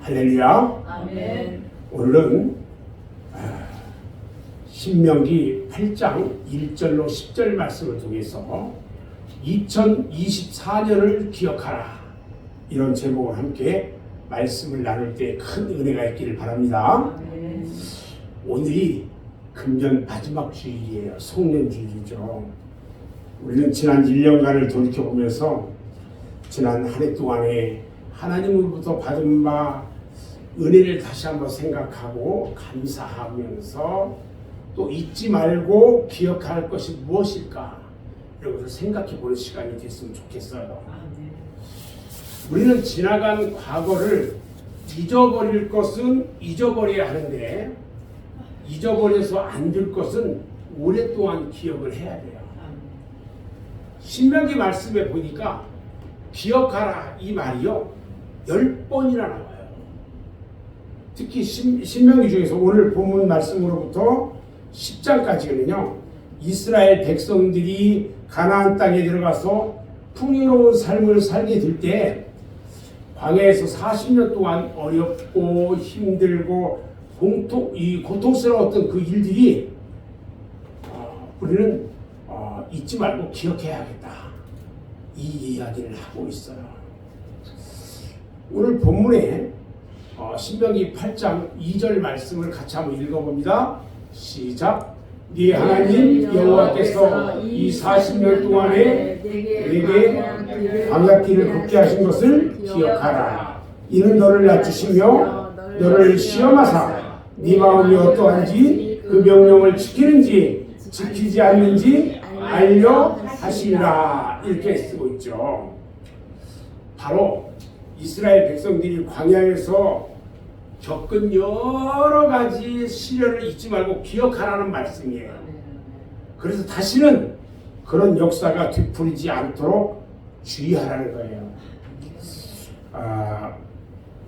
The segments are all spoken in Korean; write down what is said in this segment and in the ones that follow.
할렐루야. 아멘. 오늘은 신명기 8장 1절로 10절 말씀을 통해서 2024년을 기억하라, 이런 제목을 함께 말씀을 나눌 때 큰 은혜가 있기를 바랍니다. 아멘. 오늘이 금년 마지막 주일이에요. 송년주일이죠. 우리는 지난 1년간을 돌이켜보면서 지난 한 해 동안에 하나님으로부터 받은 바 은혜를 다시 한번 생각하고 감사하면서 또 잊지 말고 기억할 것이 무엇일까, 이런 것을 생각해 보는 시간이 됐으면 좋겠어요. 아멘. 우리는 지나간 과거를 잊어버릴 것은 잊어버려야 하는데, 잊어버려서 안 될 것은 오랫동안 기억을 해야 돼요. 신명기 말씀에 보니까 기억하라, 이 말이요 10번이나 나와요. 특히 신명기 중에서 오늘 본문 말씀으로부터 10장까지는요 이스라엘 백성들이 가나안 땅에 들어가서 풍요로운 삶을 살게 될 때 광야에서 40년 동안 어렵고 힘들고 고통스러웠던 그 일들이 우리는 잊지 말고 기억해야겠다, 이 이야기를 하고 있어요. 오늘 본문에 신명기 8장 2절 말씀을 같이 한번 읽어봅니다. 시작. 네 하나님 여호와께서 이 40년 동안에 내게 광야길을 걷게 하신 것을 기억하라. 이는 너를 낮추시며 너를 시험하사 네 마음이 어떠한지 그 명령을 지키는지 지키지 않는지 알려 하시리라, 이렇게 쓰고 있죠. 바로 이스라엘 백성들이 광야에서 겪은 여러 가지 시련을 잊지 말고 기억하라는 말씀이에요. 그래서 다시는 그런 역사가 되풀이지 않도록 주의하라는 거예요.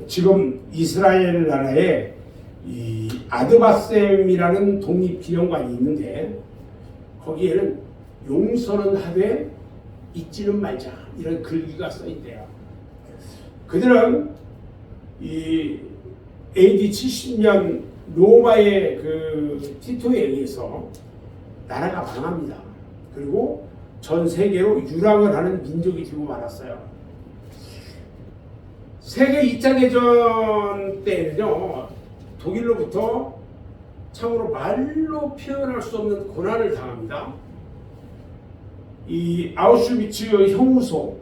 지금 이스라엘 나라에 이 아드바셈이라는 독립기념관이 있는데, 거기에는 용서는 하되 잊지는 말자, 이런 글귀가 써 있대요. 그들은 이 AD 70년 로마의 그 티토에 의해서 나라가 망합니다. 그리고 전 세계로 유랑을 하는 민족이 되고 말았어요. 세계 2차 대전 때는요 독일로부터 참으로 말로 표현할 수 없는 고난을 당합니다. 이 아우슈비츠 형무소,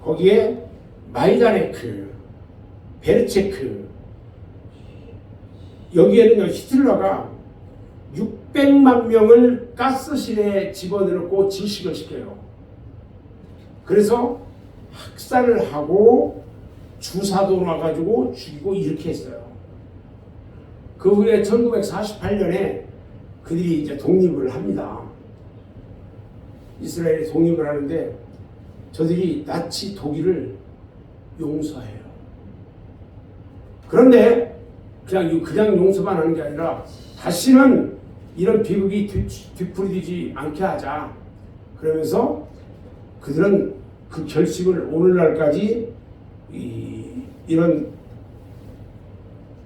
거기에 마이다네크, 베르체크, 여기에는 히틀러가 600만 명을 가스실에 집어넣고 질식을 시켜요. 그래서 학살을 하고 주사도 놔가지고 죽이고 이렇게 했어요. 그 후에 1948년에 그들이 이제 독립을 합니다. 이스라엘이 독립을 하는데 저들이 나치 독일을 용서해요. 그런데 그냥 용서만 하는 게 아니라 다시는 이런 비극이 되풀이되지 않게 하자, 그러면서 그들은 그 결심을 오늘날까지 이런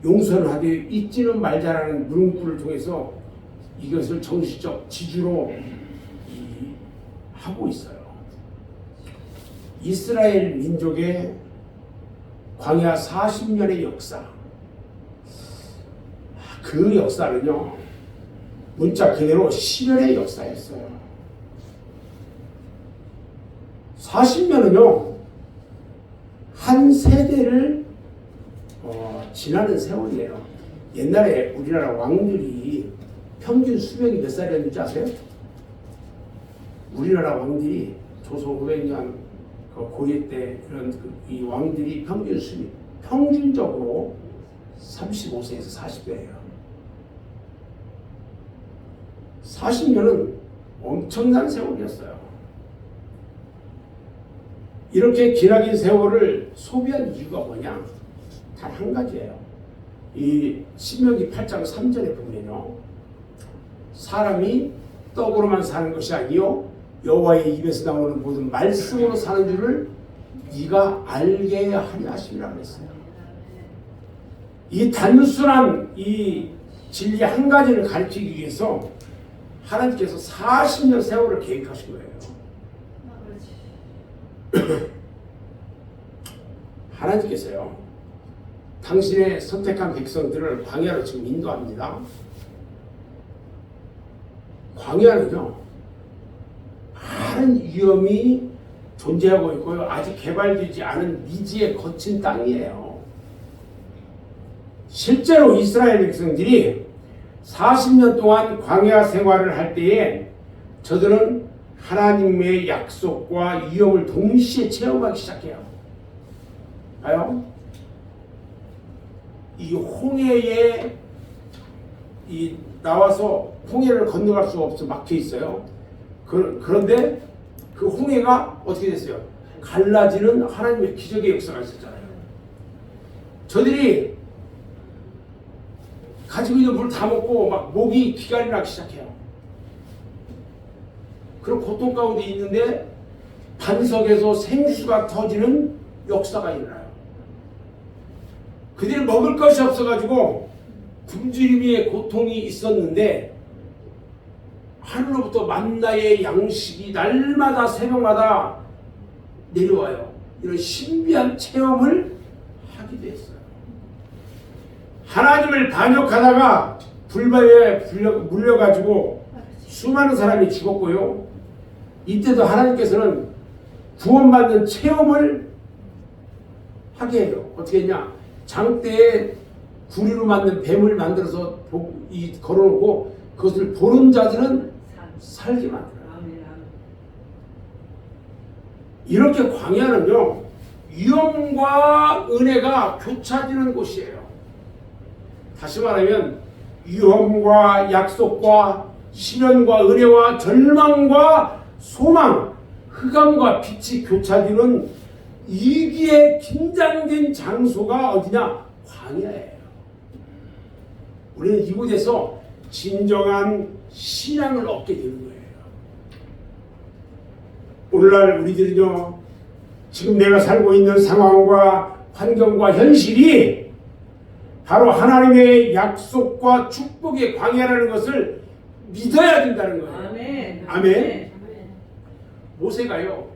용서를 하되 잊지는 말자라는 문구를 통해서 이것을 정치적 지주로 하고 있어요. 이스라엘 민족의 광야 40년의 역사, 그 역사는요 문자 그대로 시련의 역사였어요. 40년은요 한 세대를 지나는 세월이에요. 옛날에 우리나라 왕들이 평균 수명이 몇 살이었는지 아세요? 우리나라 왕들이 조선 500년 고려 때 이런 이 왕들이 평균적으로 35세에서 40세예요. 40년은 엄청난 세월이었어요. 이렇게 기나긴 세월을 소비한 이유가 뭐냐? 단 한 가지예요. 이 신명기 8장 3절에 보면요, 사람이 떡으로만 사는 것이 아니요 여호와의 입에서 나오는 모든 말씀으로 사는 줄을 네가 알게 하려 하심이라고 했어요. 이 단순한 이 진리 한 가지를 가르치기 위해서 하나님께서 40년 세월을 계획하신 거예요. 하나님께서요, 당신의 선택한 백성들을 광야로 지금 인도합니다. 광야는요, 많은 위험이 존재하고 있고요, 아직 개발되지 않은 미지의 거친 땅이에요. 실제로 이스라엘 백성들이 40년 동안 광야 생활을 할 때에 저들은 하나님의 약속과 위험을 동시에 체험하기 시작해요. 봐요. 이 홍해에 나와서 홍해를 건너갈 수 없어 막혀 있어요. 그런데 그 홍해가 어떻게 됐어요? 갈라지는 하나님의 기적의 역사가 있었잖아요. 저들이 가지고 있는 물을 다 먹고 막 목이 기갈이 나기 시작해요. 그런 고통 가운데 있는데 반석에서 생수가 터지는 역사가 일어나요. 그들이 먹을 것이 없어가지고 굶주림의 고통이 있었는데 하늘로부터 만나의 양식이 날마다 새벽마다 내려와요. 이런 신비한 체험을 하기도 했어요. 하나님을 반역하다가 불바위에 물려가지고 수많은 사람이 죽었고요. 이때도 하나님께서는 구원받는 체험을 하게 해요. 어떻게 했냐? 장대에 구리로 만든 뱀을 만들어서 걸어놓고 그것을 보는 자들은 살게 만들어요. 이렇게 광야는요, 위험과 은혜가 교차지는 곳이에요. 다시 말하면 위험과 약속과 시련과 은혜와 절망과 소망, 흑암과 빛이 교차지는 위기에 긴장된 장소가 어디냐? 광야예요. 우리는 이곳에서 진정한 신앙을 얻게 되는 거예요. 오늘날 우리들은요, 지금 내가 살고 있는 상황과 환경과 현실이 바로 하나님의 약속과 축복의 광야라는 것을 믿어야 된다는 거예요. 아멘. 아멘. 모세가요,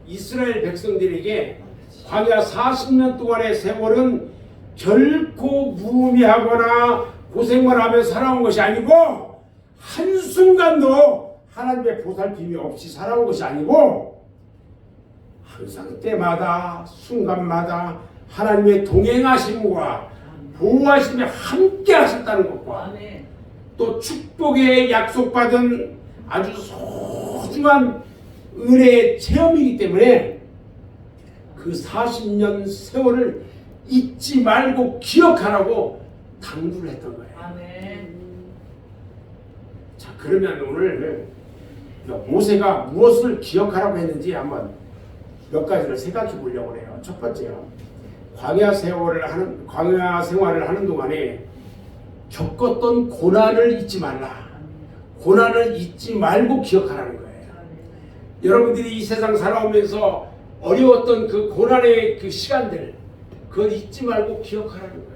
이스라엘 백성들에게 광야 40년 동안의 세월은 결코 무의미하거나 고생만 하며 살아온 것이 아니고 한순간도 하나님의 보살핌이 없이 살아온 것이 아니고 항상 때마다 순간마다 하나님의 동행하심과 보호하심에 함께 하셨다는 것과 또 축복의 약속받은 아주 소중한 은혜의 체험이기 때문에 그 40년 세월을 잊지 말고 기억하라고 당부를 했던 거예요. 아멘. 자, 그러면 오늘 모세가 무엇을 기억하라고 했는지 한번 몇 가지를 생각해 보려고 해요. 첫 번째요, 광야 생활을 하는 동안에 겪었던 고난을 잊지 말라. 고난을 잊지 말고 기억하라는 거예요. 여러분들이 이 세상 살아오면서 어려웠던 그 고난의 그 시간들, 그걸 잊지 말고 기억하라는 거예요.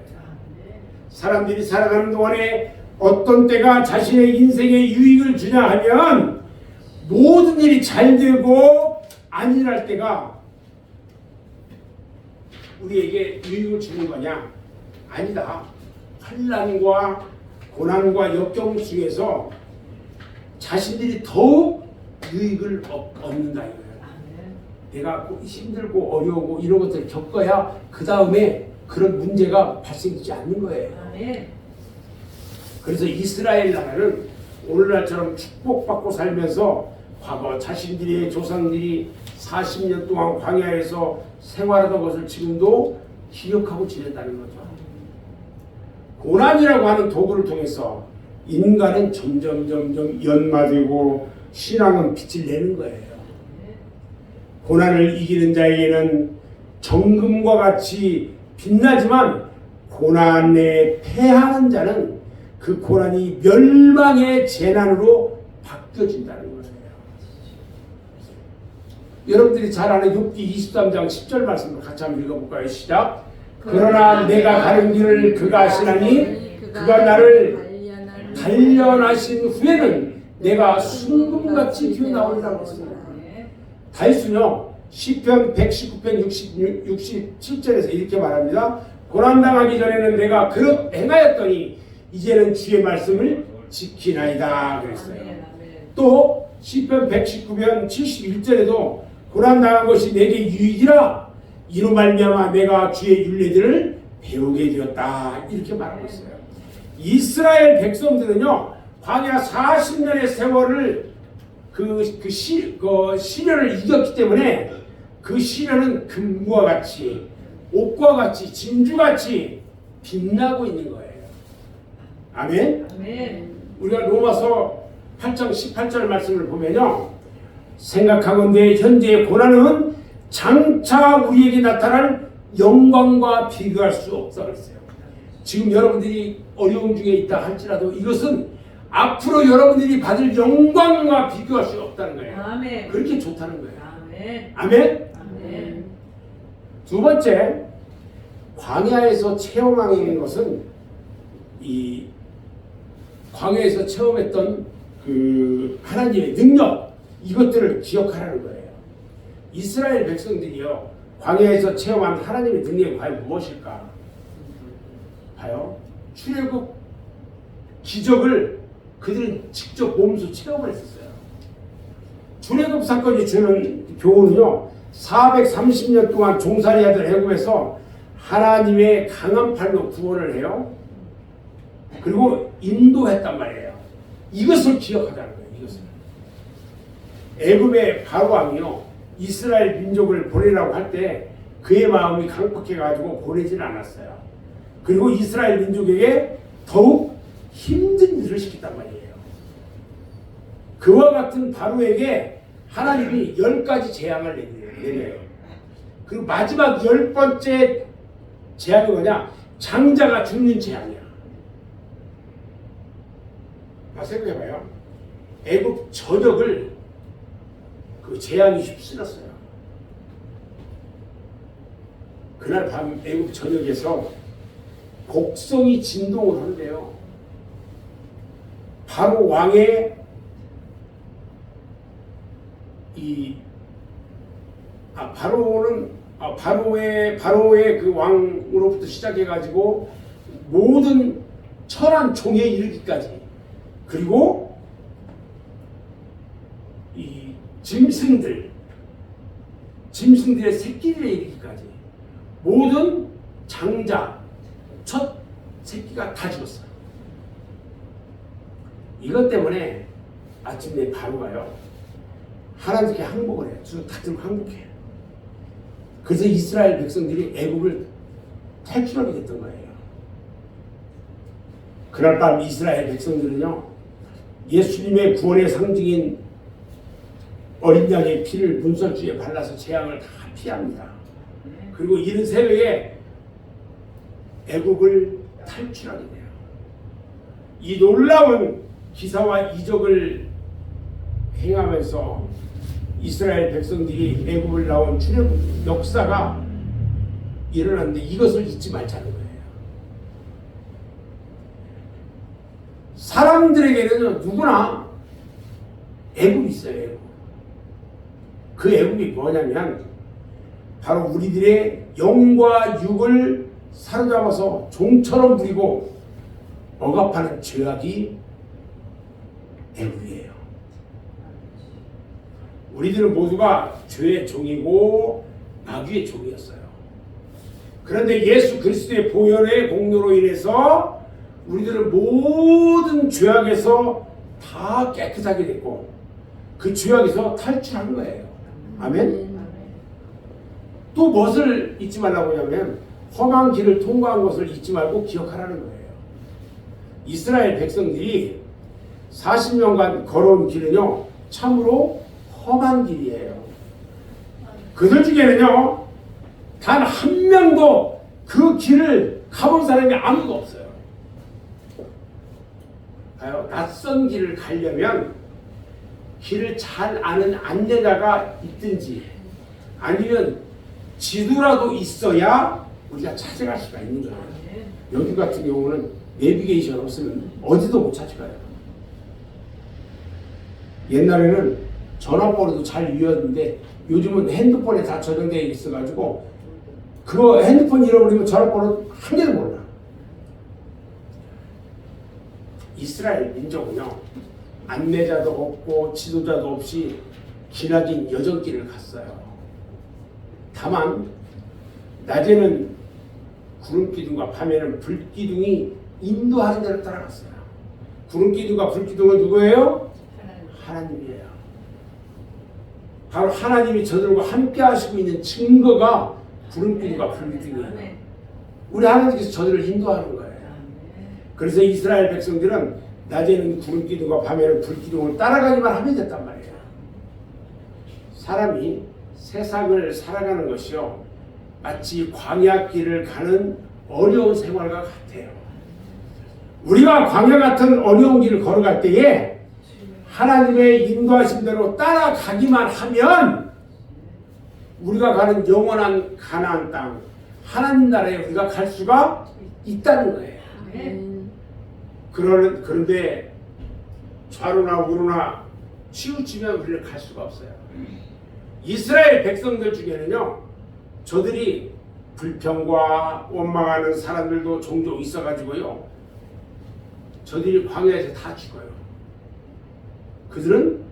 사람들이 살아가는 동안에 어떤 때가 자신의 인생에 유익을 주냐 하면 모든 일이 잘 되고 안 일할 때가 우리에게 유익을 주는 거냐? 아니다. 환난과 고난과 역경 중에서 자신들이 더욱 유익을 얻는다 이거예요. 내가 힘들고 어려우고 이런 것들을 겪어야 그 다음에 그런 문제가 발생하지 않는 거예요. 그래서 이스라엘 나라는 오늘날처럼 축복받고 살면서 과거 자신들의 조상들이 40년 동안 광야에서 생활하던 것을 지금도 기억하고 지낸다는 거죠. 고난이라고 하는 도구를 통해서 인간은 점점 연마되고 신앙은 빛을 내는 거예요. 고난을 이기는 자에게는 정금과 같이 빛나지만 고난에 패하는 자는 그 고난이 멸망의 재난으로 바뀌어진다는 거예요. 여러분들이 잘 아는 욥기 23장 10절 말씀을 같이 한번 읽어볼까요? 시작. 그러나 내가 가는 길을 그가 아시나니 그가 나를 단련하신 후에는 내가 순금같이 튀어나오리라고 했습니다. 다윗은요 시편 119편 67절에서 이렇게 말합니다. 고난당하기 전에는 내가 그릇 행하였더니 이제는 주의 말씀을 지키나이다 그랬어요. 또 시편 119편 71절에도 고난당한 것이 내게 유익이라 이로 말미암아 내가 주의 율례들을 배우게 되었다 이렇게 말하고 있어요. 이스라엘 백성들은요 광야 40년의 세월을 그 시련을 이겼기 때문에 그 시련은 금과 같이 옷과 같이 진주같이 빛나고 있는 거예요. 아멘? 아멘. 우리가 로마서 8장 18절 말씀을 보면요 생각하건대 현재의 고난은 장차 우리에게 나타날 영광과 비교할 수 없다고 했어요. 지금 여러분들이 어려움 중에 있다 할지라도 이것은 앞으로 여러분들이 받을 영광과 비교할 수 없다는 거예요. 아멘. 그렇게 좋다는 거예요. 아멘. 아멘? 아멘. 두 번째, 광야에서 체험하는 것은 이 광야에서 체험했던 그 하나님의 능력 이것들을 기억하라는 거예요. 이스라엘 백성들이요 광야에서 체험한 하나님의 능력이 과연 무엇일까? 봐요. 출애굽 기적을 그들은 직접 몸소 체험을 했었어요. 출애굽 사건이 주는 교훈은요 430년 동안 종살이하던 애굽에서 하나님의 강한 팔로 구원을 해요. 그리고 인도했단 말이에요. 이것을 기억하자는 거예요. 이것을. 애굽의 바로 왕이요 이스라엘 민족을 보내라고 할 때 그의 마음이 강팍해가지고 보내질 않았어요. 그리고 이스라엘 민족에게 더욱 힘든 일을 시켰단 말이에요. 그와 같은 바로에게 하나님이 10가지 재앙을 내려요. 그리고 마지막 10번째 재앙이 뭐냐? 장자가 죽는 재앙이야. 생각해봐요. 애굽 전역을 그 재앙이 휩쓸었어요. 그날 밤 애굽 전역에서 곡성이 진동을 하는데요. 바로 왕의 바로의 그 왕으로부터 시작해가지고 모든 천한 종에 이르기까지 그리고 이 짐승들의 새끼들에 이르기까지 모든 장자 첫 새끼가 다 죽었어요. 이것 때문에 아침에 바로가요 하나님께 항복을 해요. 다들 항복해요. 그래서 이스라엘 백성들이 애굽을 탈출하게 됐던 거예요. 그날 밤 이스라엘 백성들은요 예수님의 구원의 상징인 어린 양의 피를 문설주에 발라서 재앙을 다 피합니다. 그리고 이른 새벽에 애굽을 탈출하게 돼요. 이 놀라운 기사와 이적을 행하면서 이스라엘 백성들이 애굽을 나온 출애굽 역사가 일어났는데 이것을 잊지 말자는 거예요. 사람들에게는 누구나 애굽이 있어요. 애굽. 그 애굽이 뭐냐면 바로 우리들의 영과 육을 사로잡아서 종처럼 부리고 억압하는 죄악이 애굽이에요. 우리들은 모두가 죄의 종이고 마귀의 종이었어요. 그런데 예수 그리스도의 보혈의 공로로 인해서 우리들은 모든 죄악에서 다 깨끗하게 됐고 그 죄악에서 탈출한 거예요. 아멘? 또 무엇을 잊지 말라고 하냐면 험한 길을 통과한 것을 잊지 말고 기억하라는 거예요. 이스라엘 백성들이 40년간 걸어온 길은요 참으로 험한 길이에요. 그들 중에는요 단 한 명도 그 길을 가본 사람이 아무도 없어요. 낯선 길을 가려면 길을 잘 아는 안내자가 있든지 아니면 지도라도 있어야 우리가 찾아갈 수가 있는 거예요. 여기 같은 경우는 내비게이션 없으면 어디도 못 찾아가요. 옛날에는 전화번호도 잘 이었는데 요즘은 핸드폰에 다 저장되어 있어가지고 그거 핸드폰 잃어버리면 전화번호 한 개도 몰라. 이스라엘 민족은요, 안내자도 없고 지도자도 없이 기나긴 여정길을 갔어요. 다만 낮에는 구름기둥과 밤에는 불기둥이 인도하는 데를 따라갔어요. 구름기둥과 불기둥은 누구예요? 하나님이에요. 바로 하나님이 저들과 함께 하시고 있는 증거가 구름기둥과 불기둥이에요. 우리 하나님께서 저들을 인도하는 거예요. 그래서 이스라엘 백성들은 낮에는 구름기둥과 밤에는 불기둥을 따라가기만 하면 됐단 말이에요. 사람이 세상을 살아가는 것이요, 마치 광야길을 가는 어려운 생활과 같아요. 우리가 광야 같은 어려운 길을 걸어갈 때에 하나님의 인도하신 대로 따라가기만 하면 우리가 가는 영원한 가나안 땅, 하나님 나라에 우리가 갈 수가 있다는 거예요. 그런데 좌로나 우로나 치우치면 우리를 갈 수가 없어요. 이스라엘 백성들 중에는요, 저들이 불평과 원망하는 사람들도 종종 있어가지고요, 저들이 광야에서 다 죽어요. 그들은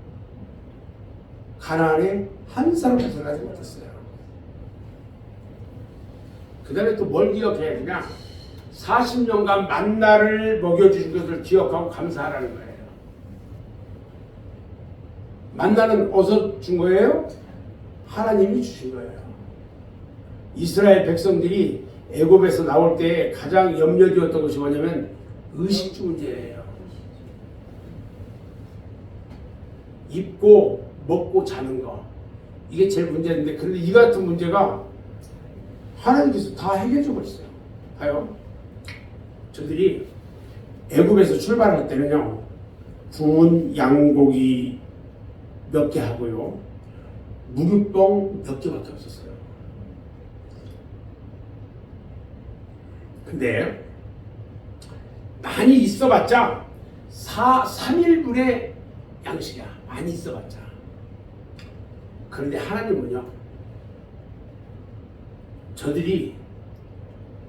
가나안에 한 사람도 들어가지 못했어요. 그 다음에 또 뭘 기억해야 되냐? 40년간 만나를 먹여주신 것을 기억하고 감사하라는 거예요. 만나는 어디서 준 거예요? 하나님이 주신 거예요. 이스라엘 백성들이 애굽에서 나올 때 가장 염려되었던 것이 뭐냐면 의식주 문제예요. 입고 먹고 자는 거, 이게 제일 문제인데, 그런데 이 같은 문제가 하나님께서 다 해결해 주고 있어요. 봐요. 저들이 애굽에서 출발할 때는요, 구운 양고기 몇 개 하고요, 무교병 몇 개밖에 없었어요. 근데 많이 있어봤자 3일분의 양식이야. 많이 있어봤자. 그런데 하나님은요, 저들이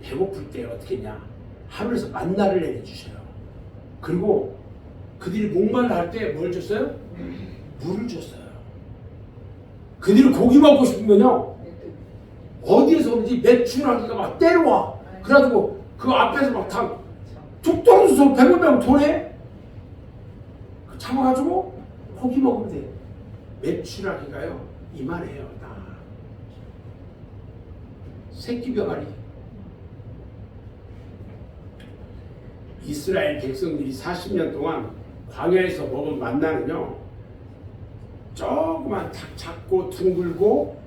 배고플 때 어떻게 했냐, 하늘에서 만나를 내려주셔요. 그리고 그들이 목말라 할 때 뭘 줬어요? 물을 줬어요. 그들이 고기 먹고 싶으면요, 어디에서 오는지 매춘하기가 막 때려와. 그래가지고 그 앞에서 막 다 툭 떨어져서 배고프면 돈에 참아가지고 고기 먹으면 돼. 매춘하기가요 이만해요. 다 새끼 병아리. 이스라엘 백성들이 40년 동안 광야에서 먹은 만나는요, 조그만 작고 둥글고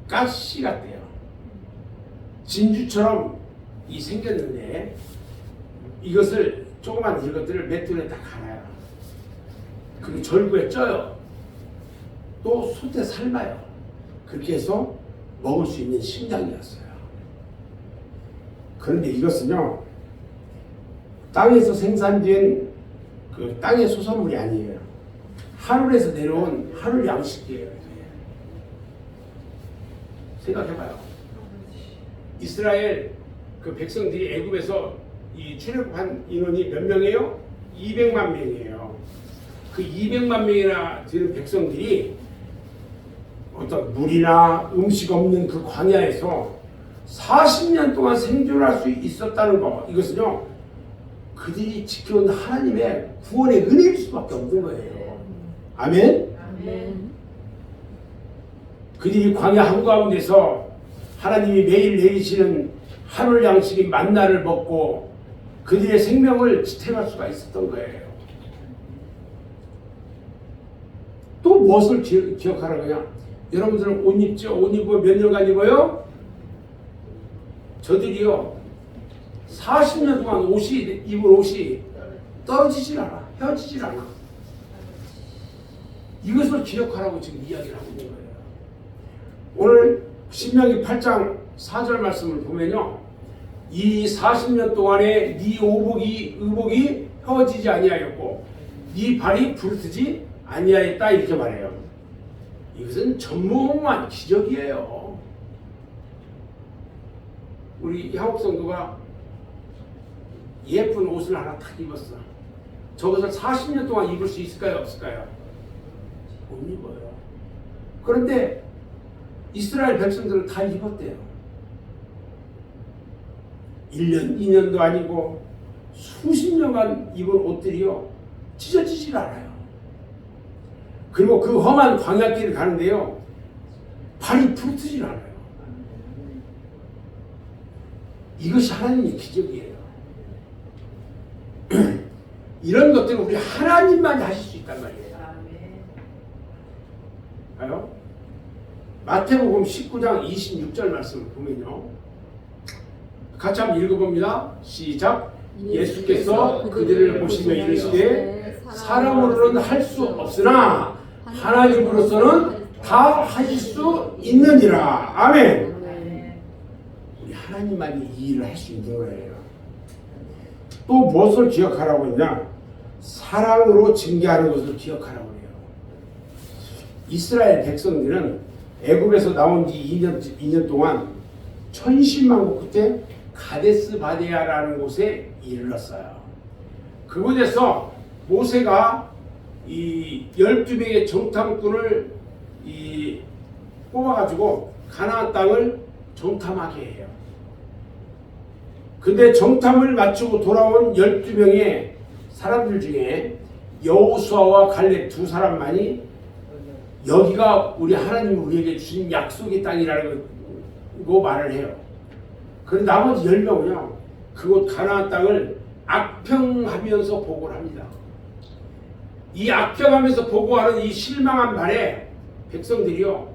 가시 같대요. 진주처럼 생겼는데 이것을 조그만 이것들을 맷돌에 딱 갈아요. 그리고 절구에 쪄요. 또 솥에 삶아요. 그렇게 해서 먹을 수 있는 식량이었어요. 그런데 이것은요, 땅에서 생산된 그 땅의 소산물이 아니에요. 하늘에서 내려온 하늘 양식이에요. 생각해봐요. 이스라엘 그 백성들이 애굽에서 이 출애굽한 인원이 몇 명이에요? 200만 명이에요. 그 200만 명이나 되는 백성들이 어떤 물이나 음식 없는 그 광야에서 40년 동안 생존할 수 있었다는 거, 이것은요, 그들이 지켜온 하나님의 구원의 은혜일 수밖에 없는 거예요. 아멘? 아멘. 그들이 광야 한가운데서 하나님이 매일 내리시는 하늘 양식인 만나를 먹고 그들의 생명을 지탱할 수가 있었던 거예요. 또 무엇을 기억하는 거냐? 여러분들은 옷 입죠? 옷 입으면 몇 년간 입어요? 저들이요, 40년 동안 입은 옷이 떨어지질 않아. 헤어지질 않아. 이것을 기억하라고 지금 이야기를 하고 있는 거예요. 오늘 신명기 8장 4절 말씀을 보면요, 이 40년 동안에 네 의복이 펴지지 아니하였고 네 발이 부르트지 아니하였다 이렇게 말해요. 이것은 전무후무한 기적이에요. 우리 한국 성도가 예쁜 옷을 하나 딱 입었어. 저것을 40년 동안 입을 수 있을까요? 없을까요? 못 입어요. 그런데 이스라엘 백성들은 다 입었대요. 1년, 2년도 아니고 수십 년간 입은 옷들이요, 찢어지질 않아요. 그리고 그 험한 광야길을 가는데요, 발이 부르트질 않아요. 이것이 하나님의 기적이에요. 이런 것들은 우리 하나님만 하실 수 있단 말이에요. 봐요. 마태복음 19장 26절 말씀을 보면요, 같이 한번 읽어봅니다. 시작. 예수께서 그들을 보시며 이르시되 사람으로는 할 수 없으나 하나님으로서는 다 하실 수 있느니라. 아멘. 우리 하나님만이 이 일을 할 수 있는 거예요. 또 무엇을 기억하라고 했냐? 사랑으로 징계하는 것을 기억하라고 해요. 이스라엘 백성들은 애굽에서 나온 지 2년 동안 천신만고 끝에 가데스 바네아라는 곳에 이르렀어요. 그곳에서 모세가 이 12명의 정탐꾼을 뽑아가지고 가나안 땅을 정탐하게 해요. 근데 정탐을 마치고 돌아온 12명의 사람들 중에 여호수아와 갈렙 두 사람만이 여기가 우리 하나님이 우리에게 주신 약속의 땅이라고 말을 해요. 그런데 나머지 10명은요, 그곳 가나안 땅을 악평하면서 보고를 합니다. 이 악평하면서 보고하는 이 실망한 말에 백성들이요,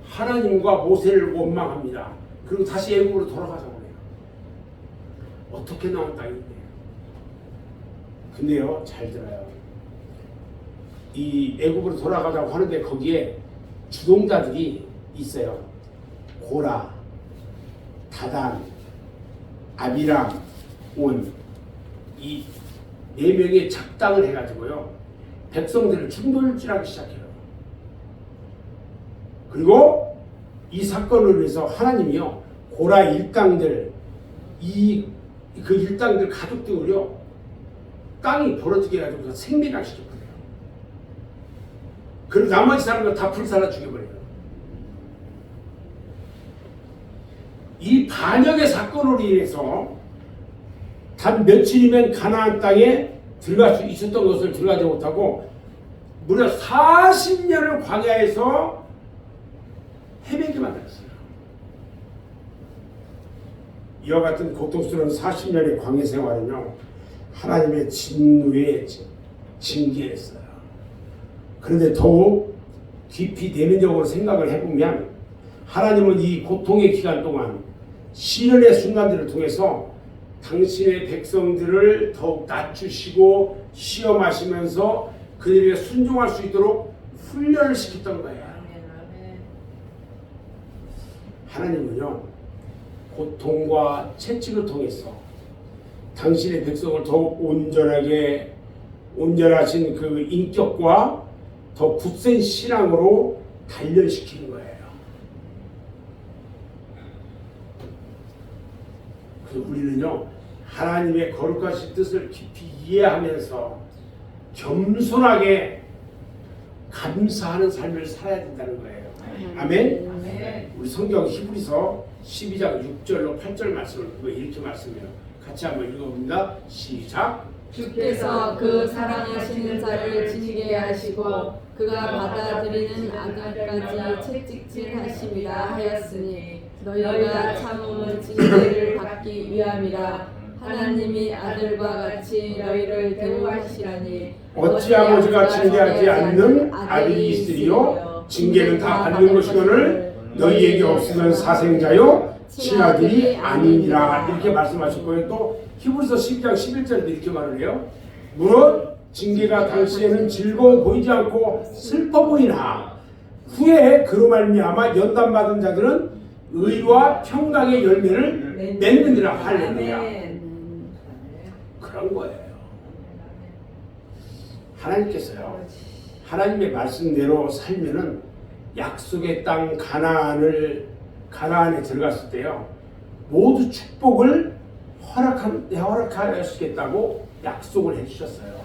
하나님과 모세를 원망합니다. 그리고 다시 애굽으로 돌아가자고 해요. 어떻게 나온 땅인데. 근데요, 잘 들어요. 이 애굽으로 돌아가자고 하는데 거기에 주동자들이 있어요. 고라, 다단, 아비람, 온, 이 4명의 작당을 해가지고요, 백성들을 충돌질하기 시작해요. 그리고 이 사건을 위해서 하나님이요, 고라 일당들, 그 일당들 가족들을요, 땅이 벌어지게 해가지고 생매장 시켰거든요. 그리고 나머지 사람들 다 불살라 죽여버려요. 이 반역의 사건으로 인해서 단 며칠이면 가나안 땅에 들어갈 수 있었던 것을 들어가지 못하고 무려 40년을 광야에서 헤매게 만들었어요. 이와 같은 고통스러운 40년의 광야 생활은요, 하나님의 진노의 징계였어요. 그런데 더욱 깊이 내면적으로 생각을 해보면 하나님은 이 고통의 기간 동안 시련의 순간들을 통해서 당신의 백성들을 더욱 낮추시고 시험하시면서 그들에게 순종할 수 있도록 훈련을 시켰던 거예요. 하나님은요, 고통과 채찍을 통해서 당신의 백성을 더욱 온전하신 그 인격과 더 굳센 신앙으로 단련시키는 거예요. 그래서 우리는요, 하나님의 거룩하신 뜻을 깊이 이해하면서 겸손하게 감사하는 삶을 살아야 된다는 거예요. 아멘? 아멘. 우리 성경 히브리서 12장 6절로 8절 말씀을 이렇게 말씀해요. 같이 한번 읽어봅니다. 시작. 주께서 그 사랑하시는 자를 징계하시고 그가 받아들이는 아들까지 채찍질하심이라 하였으니 너희가 참음은 징계를 받기 위함이라. 하나님이 아들과 같이 너희를 대우하시라니 어찌 아버지가 징계하지 않는 아들이 있으리요? 징계는 다 받는 것이거늘 너희에게 없으면 사생자요 친아들이 아니니라. 이렇게 말씀하셨고요. 또 히브리서 12장 11절에도 이렇게 말을 해요. 무릇 징계가 당시에는 즐거워 보이지 않고 슬퍼 보이나 후에 그로 말미암아 연단받은 자들은 의와 평강의 열매를 맺느니라. 할렐루야. 아멘. 그런 거예요. 하나님께서요, 하나님의 말씀대로 살면은 약속의 땅 가나안에 들어갔을 때요, 모두 축복을 허락하시겠다고 약속을 해주셨어요.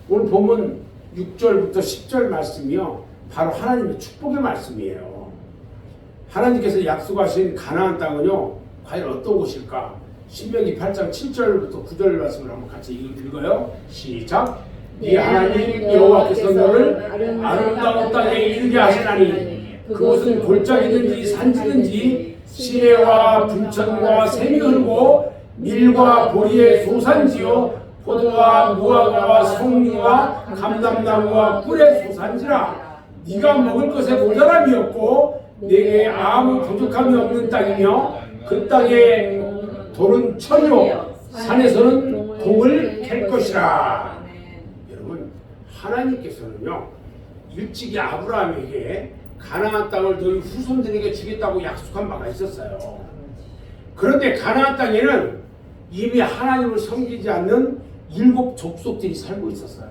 오늘 보면 6절부터 10절 말씀이요, 바로 하나님의 축복의 말씀이에요. 하나님께서 약속하신 가나안 땅은요, 과연 어떤 곳일까? 신명기 8장 7절부터 9절 말씀을 한번 같이 읽어요. 시작. 네 하나님 여호와께서 너를 아름다운 땅에 이르게 하시나니 그곳은 골짜기든지 산지든지 시내와 분천과 샘이 흐르고 밀과 보리의 소산지요 포도와 무화과와 송리와 감람나무와 꿀의 소산지라. 네가 먹을 것에 모자람이 없고 내게 아무 부족함이 없는 땅이며 그 땅에 돌은 천이요 산에서는 동을 캘 것이라. 여러분, 하나님께서는요 일찍이 아브라함에게 가나안 땅을 너희 후손들에게 주겠다고 약속한 바가 있었어요. 그런데 가나안 땅에는 이미 하나님을 섬기지 않는 7 족속들이 살고 있었어요.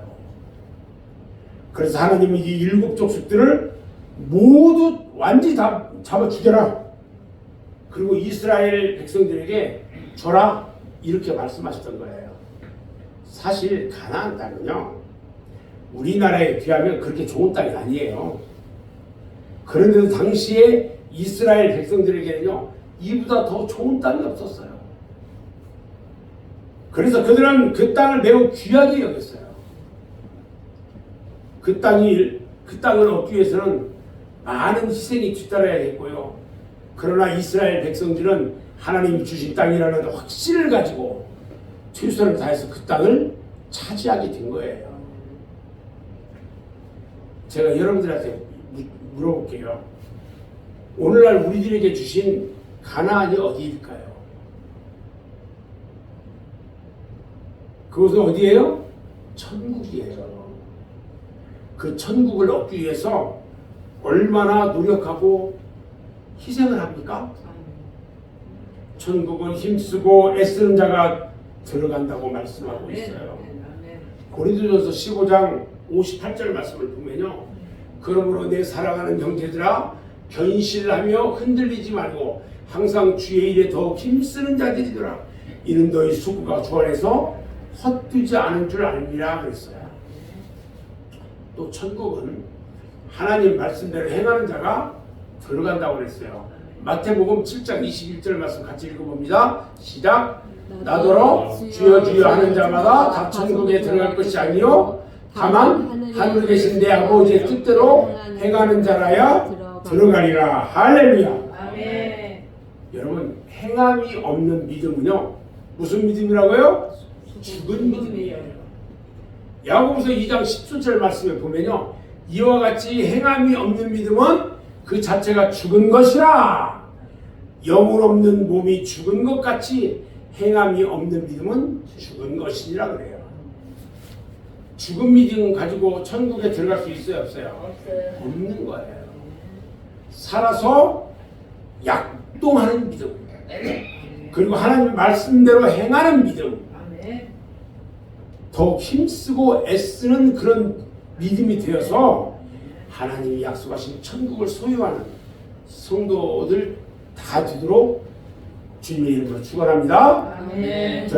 그래서 하나님은 이 7 족속들을 모두 완전히 다 잡아 죽여라. 그리고 이스라엘 백성들에게 줘라. 이렇게 말씀하셨던 거예요. 사실 가나안 땅은요, 우리나라에 비하면 그렇게 좋은 땅이 아니에요. 그런데도 당시에 이스라엘 백성들에게는요, 이보다 더 좋은 땅이 없었어요. 그래서 그들은 그 땅을 매우 귀하게 여겼어요. 그 땅을 얻기 위해서는 많은 희생이 뒤따라야 했고요. 그러나 이스라엘 백성들은 하나님이 주신 땅이라는 확신을 가지고 최선을 다해서 그 땅을 차지하게 된 거예요. 제가 여러분들한테 물어볼게요. 오늘날 우리들에게 주신 가나안이 어디일까요? 그것은 어디예요? 천국이에요. 그 천국을 얻기 위해서 얼마나 노력하고 희생을 합니까? 천국은 힘쓰고 애쓰는 자가 들어간다고 말씀하고 있어요. 고린도전서 15장 58절 말씀을 보면요, 그러므로 내 사랑하는 형제들아 견실하며 흔들리지 말고 항상 주의 일에 더욱 힘쓰는 자들이더라. 이는 너희 수고가 주 안에서 헛되지 않은 줄 알미라 그랬어요. 또 천국은 하나님 말씀대로 행하는 자가 들어간다고 그랬어요. 마태복음 7장 21절 말씀 같이 읽어봅니다. 시작. 나더러 주여 주여 하는 자마다 다 천국에 들어갈 것이 아니요 다만 하늘에 계신 내 아버지의 뜻대로 행하는 자라야 들어가리라. 할렐루야. 아멘. 여러분, 행함이 없는 믿음은요, 무슨 믿음이라고요? 죽은 믿음이에요. 야고보서 2장 17절 말씀에 보면요, 이와 같이 행함이 없는 믿음은 그 자체가 죽은 것이라. 영혼 없는 몸이 죽은 것 같이 행함이 없는 믿음은 죽은 것이라 그래요. 죽은 믿음 가지고 천국에 들어갈 수 있어요, 없어요? 없는 거예요. 살아서 약동하는 믿음, 그리고 하나님 말씀대로 행하는 믿음, 더욱 힘쓰고 애쓰는 그런 믿음이 되어서 하나님이 약속하신 천국을 소유하는 성도들 다 되도록 주님의 이름으로 축원합니다. 아멘.